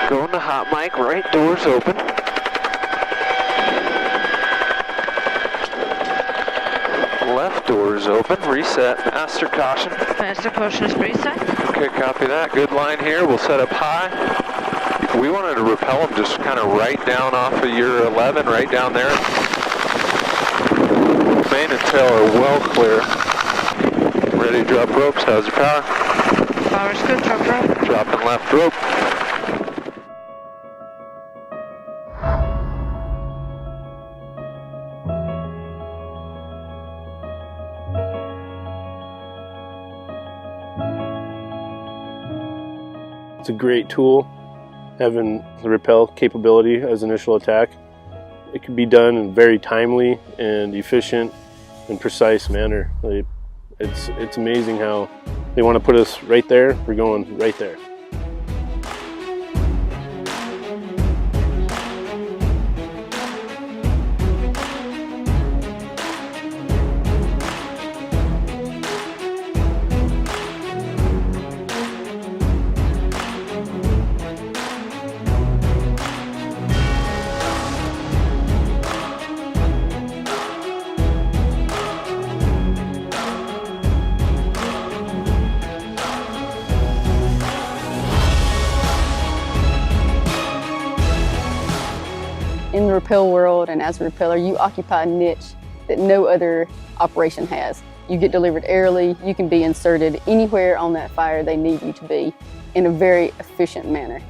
Going to hot mic, right doors open. Left doors open, reset, master caution. Master caution is reset. Okay, copy that. Good line here. We'll set up high. We wanted to rappel them just kind of right down off of your 11, right down there. Main and tail are well clear. Ready to drop ropes. How's your power? Power's good, drop rope. Dropping left rope. It's a great tool, having the rappel capability as initial attack. It can be done in a very timely and efficient and precise manner. It's amazing how they want to put us right there, we're going right there. In the rappel world and as a rappeller, you occupy a niche that no other operation has. You get delivered airily, you can be inserted anywhere on that fire they need you to be in a very efficient manner.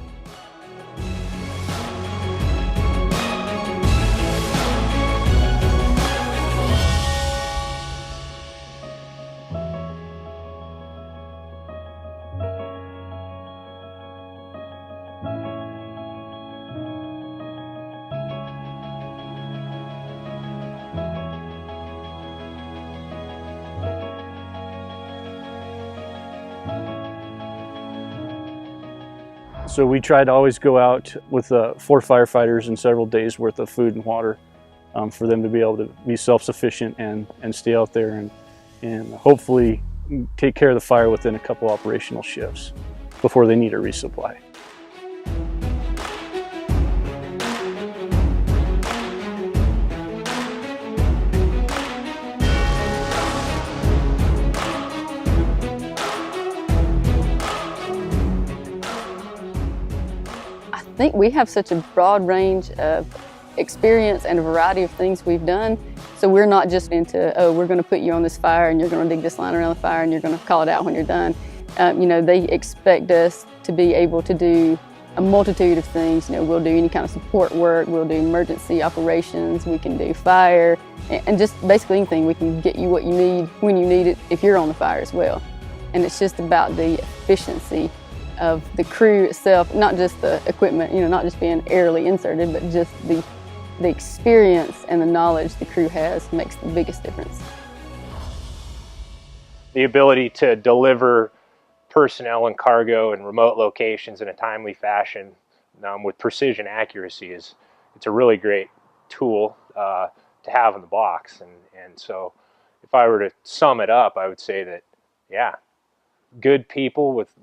So we try to always go out with 4 firefighters and several days worth of food and water for them to be able to be self-sufficient and stay out there and hopefully take care of the fire within a couple operational shifts before they need a resupply. I think we have such a broad range of experience and a variety of things we've done. So we're not just into, oh, we're going to put you on this fire and you're going to dig this line around the fire and you're going to call it out when you're done. You know, they expect us to be able to do a multitude of things. You know, we'll do any kind of support work, we'll do emergency operations, we can do fire, and just basically anything. We can get you what you need when you need it if you're on the fire as well. And it's just about the efficiency of the crew itself, not just the equipment, you know, not just being airily inserted, but just the experience and the knowledge the crew has makes the biggest difference. The ability to deliver personnel and cargo in remote locations in a timely fashion with precision accuracy it's a really great tool to have in the box. And so if I were to sum it up, I would say that, yeah, good people with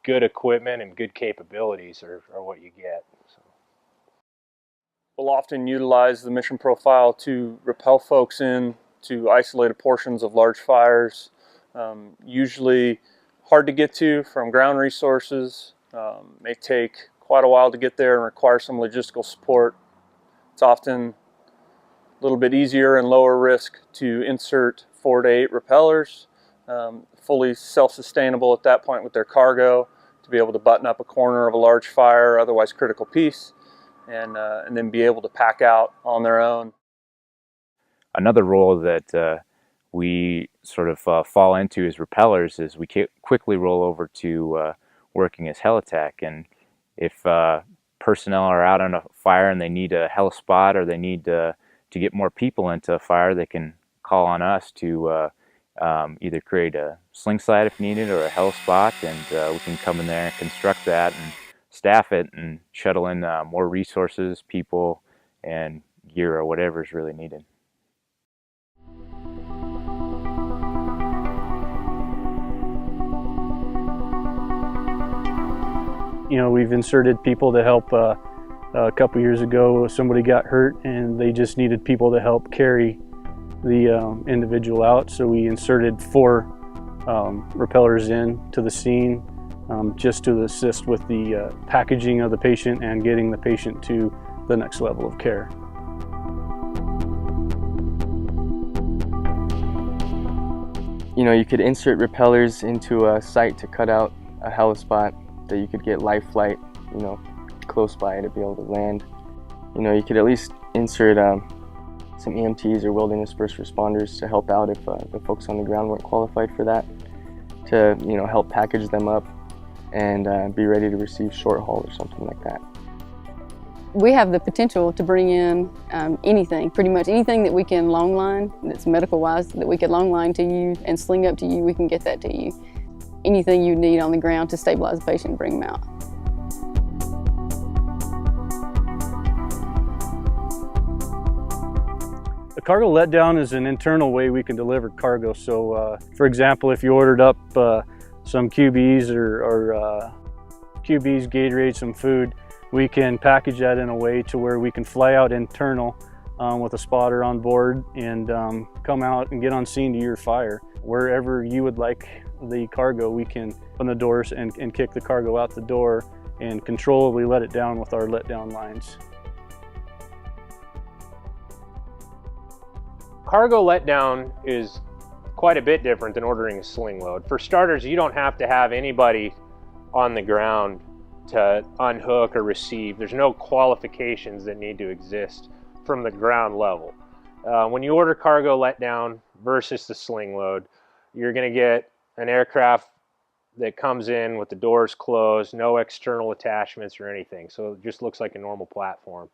good equipment and good capabilities are what you get. So. We'll often utilize the mission profile to rappel folks in to isolated portions of large fires, usually hard to get to from ground resources. May take quite a while to get there and require some logistical support. It's often a little bit easier and lower risk to insert 4 to 8 rappellers, fully self-sustainable at that point with their cargo, to be able to button up a corner of a large fire, otherwise critical piece, and then be able to pack out on their own. Another role that we sort of fall into as rappellers is we quickly roll over to working as heli-tac. And if personnel are out on a fire and they need a heli-spot or they need to get more people into a fire, they can call on us to either create a sling slide if needed or a heli-spot, and we can come in there and construct that and staff it and shuttle in more resources, people, and gear or whatever is really needed. we've inserted people to help. A couple years ago, somebody got hurt and they just needed people to help carry the individual out. So we inserted 4 rappellers in to the scene just to assist with the packaging of the patient and getting the patient to the next level of care. You could insert rappellers into a site to cut out a helispot that you could get life flight, close by to be able to land. You could at least insert some EMTs or wilderness first responders to help out if the folks on the ground weren't qualified for that, to help package them up and be ready to receive short haul or something like that. We have the potential to bring in anything, pretty much anything that we can long line, that's medical wise, that we could long line to you and sling up to you, we can get that to you. Anything you need on the ground to stabilize the patient and bring them out. The cargo letdown is an internal way we can deliver cargo. So, for example, if you ordered up some QBs or QBs, Gatorade, some food, we can package that in a way to where we can fly out internal with a spotter on board and come out and get on scene to your fire. Wherever you would like the cargo, we can open the doors and kick the cargo out the door and controllably let it down with our letdown lines. Cargo letdown is quite a bit different than ordering a sling load. For starters, you don't have to have anybody on the ground to unhook or receive. There's no qualifications that need to exist from the ground level. When you order cargo letdown versus the sling load, you're going to get an aircraft that comes in with the doors closed, no external attachments or anything. So it just looks like a normal platform.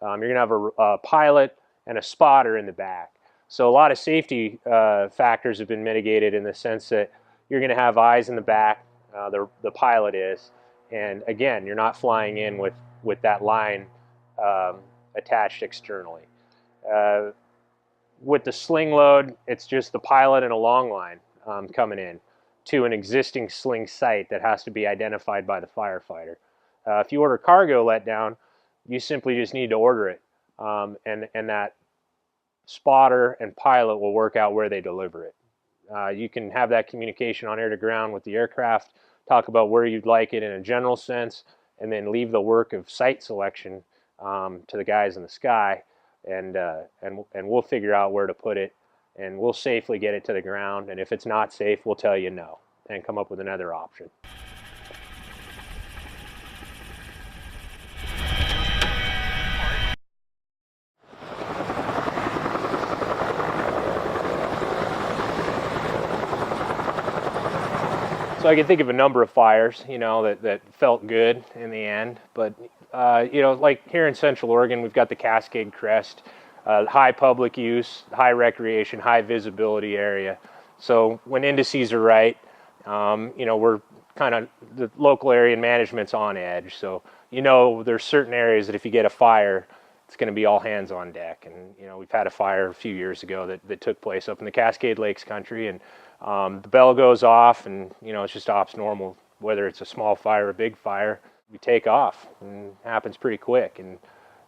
You're going to have a pilot and a spotter in the back. So a lot of safety factors have been mitigated in the sense that you're going to have eyes in the back, the pilot is, and again, you're not flying in with that line attached externally. With the sling load, it's just the pilot and a long line coming in to an existing sling site that has to be identified by the firefighter. If you order cargo letdown, you simply just need to order it, and that spotter and pilot will work out where they deliver it. You can have that communication on air to ground with the aircraft, talk about where you'd like it in a general sense, and then leave the work of site selection to the guys in the sky, and we'll figure out where to put it, and we'll safely get it to the ground, and if it's not safe, we'll tell you no and come up with another option. So I can think of a number of fires, that felt good in the end. But, like here in Central Oregon, we've got the Cascade Crest, high public use, high recreation, high visibility area. So when indices are right, we're kind of, the local area and management's on edge. So, there's certain areas that if you get a fire, it's going to be all hands on deck. And, we've had a fire a few years ago that took place up in the Cascade Lakes country, and the bell goes off, and it's just ops normal. Whether it's a small fire or a big fire, we take off, and it happens pretty quick. And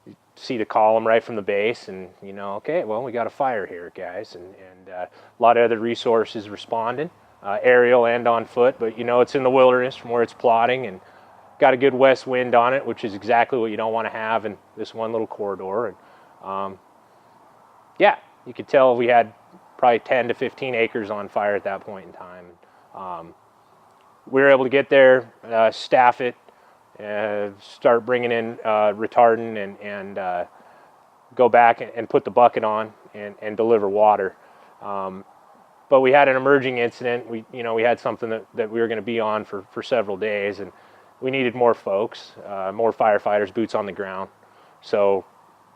you see the column right from the base, and okay, well, we got a fire here, guys, and a lot of other resources responding, aerial and on foot. But it's in the wilderness from where it's plotting, and got a good west wind on it, which is exactly what you don't want to have in this one little corridor. And yeah, you could tell we had probably 10 to 15 acres on fire at that point in time. We were able to get there, staff it, start bringing in retardant, and go back and put the bucket on and deliver water. But we had an emerging incident. We had something that we were going to be on for several days, and we needed more folks, more firefighters, boots on the ground. So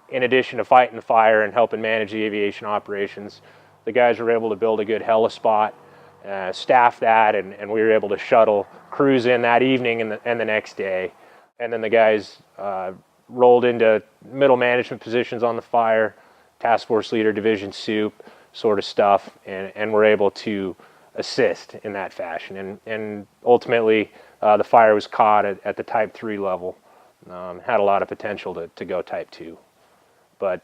in addition to fighting the fire and helping manage the aviation operations, the guys were able to build a good helispot, staff that, and we were able to shuttle crews in that evening and the next day. And then the guys rolled into middle management positions on the fire, task force leader, division soup sort of stuff, and were able to assist in that fashion. And ultimately, the fire was caught at the Type 3 level. Had a lot of potential to go Type 2. But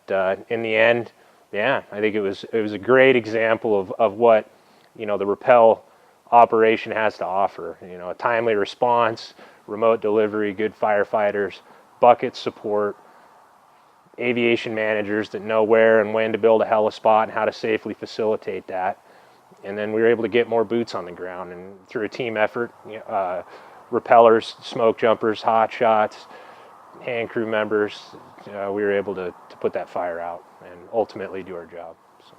in the end, yeah, I think it was a great example of what, you know, the Rappel operation has to offer. You know, a timely response, remote delivery, good firefighters, bucket support, aviation managers that know where and when to build a helispot and how to safely facilitate that. And then we were able to get more boots on the ground, and through a team effort, rappellers, smoke jumpers, hot shots, hand crew members, we were able to put that fire out and ultimately do our job. So.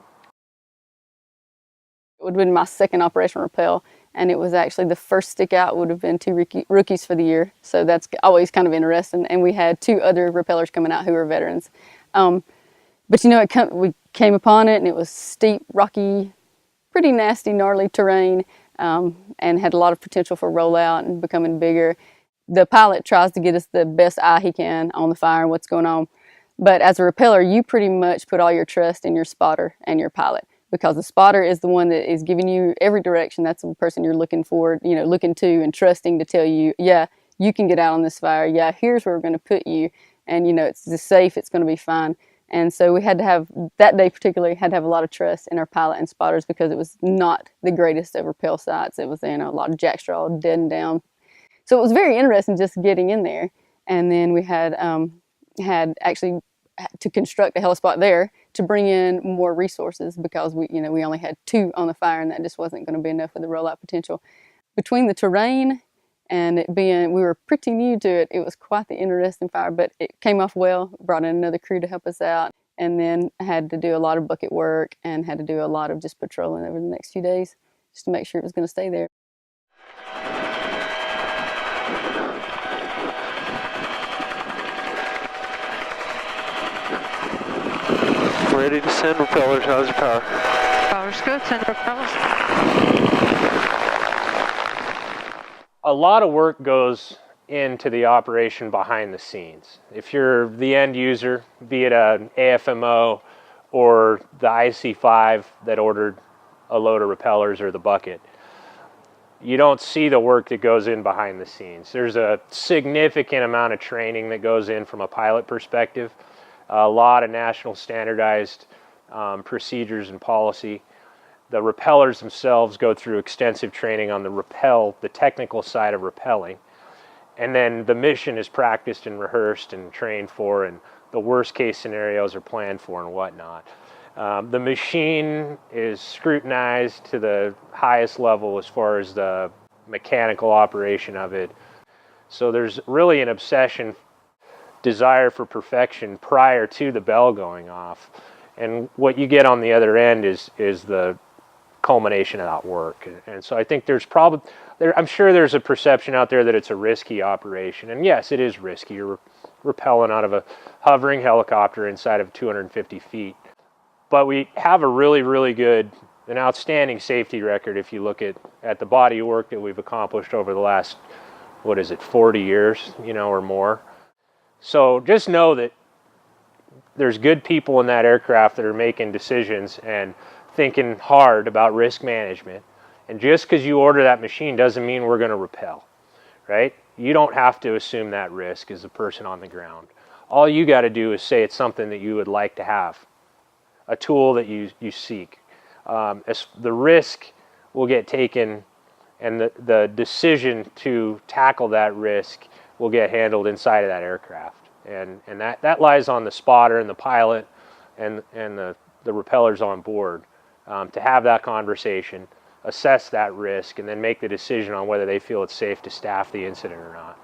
It would have been my second Operation Rappel, and it was actually the first stick out would have been 2 rookies for the year. So that's always kind of interesting. And we had 2 other rappellers coming out who were veterans. But you know, we came upon it, and it was steep, rocky, pretty nasty, gnarly terrain, and had a lot of potential for rollout and becoming bigger. The pilot tries to get us the best eye he can on the fire and what's going on. But as a rappeller, you pretty much put all your trust in your spotter and your pilot, because the spotter is the one that is giving you every direction. That's the person you're looking for, you know, looking to and trusting to tell you, yeah, you can get out on this fire. Yeah, here's where we're going to put you. And, you know, it's safe. It's going to be fine. And so we had to have, that day particularly, had to have a lot of trust in our pilot and spotters, because it was not the greatest of rappel sites. It was, you know, a lot of jackstraw dead and down. So it was very interesting just getting in there. And then we had actually to construct a helispot there to bring in more resources, because we only had 2 on the fire, and that just wasn't going to be enough of the rollout potential. Between the terrain and it being, we were pretty new to it, it was quite the interesting fire, but it came off well. Brought in another crew to help us out, and then had to do a lot of bucket work and had to do a lot of just patrolling over the next few days just to make sure it was going to stay there. Ready to send rappellers. How's your power? Power's good, send rappellers. A lot of work goes into the operation behind the scenes. If you're the end user, be it an AFMO or the IC5 that ordered a load of rappellers or the bucket, you don't see the work that goes in behind the scenes. There's a significant amount of training that goes in from a pilot perspective. A lot of national standardized procedures and policy. The rappellers themselves go through extensive training on the technical side of rappelling. And then the mission is practiced and rehearsed and trained for, and the worst case scenarios are planned for and whatnot. The machine is scrutinized to the highest level as far as the mechanical operation of it. So there's really an obsession, desire for perfection prior to the bell going off, and what you get on the other end is the culmination of that work. And so I think there's I'm sure there's a perception out there that it's a risky operation, and yes, it is risky. You're rappelling out of a hovering helicopter inside of 250 feet, but we have a really good, an outstanding safety record if you look at the body of work that we've accomplished over the last, 40 years, or more. So just know that there's good people in that aircraft that are making decisions and thinking hard about risk management. And just because you order that machine doesn't mean we're going to rappel, right? You don't have to assume that risk as a person on the ground. All you got to do is say it's something that you would like to have, a tool that you seek. As the risk will get taken, and the decision to tackle that risk will get handled inside of that aircraft, and that lies on the spotter and the pilot and the rappellers on board to have that conversation, assess that risk, and then make the decision on whether they feel it's safe to staff the incident or not.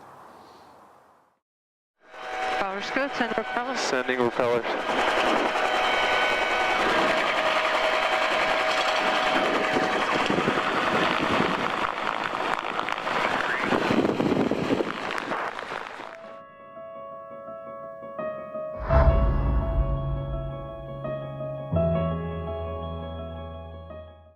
Power's good, send rappellers. Sending rappellers.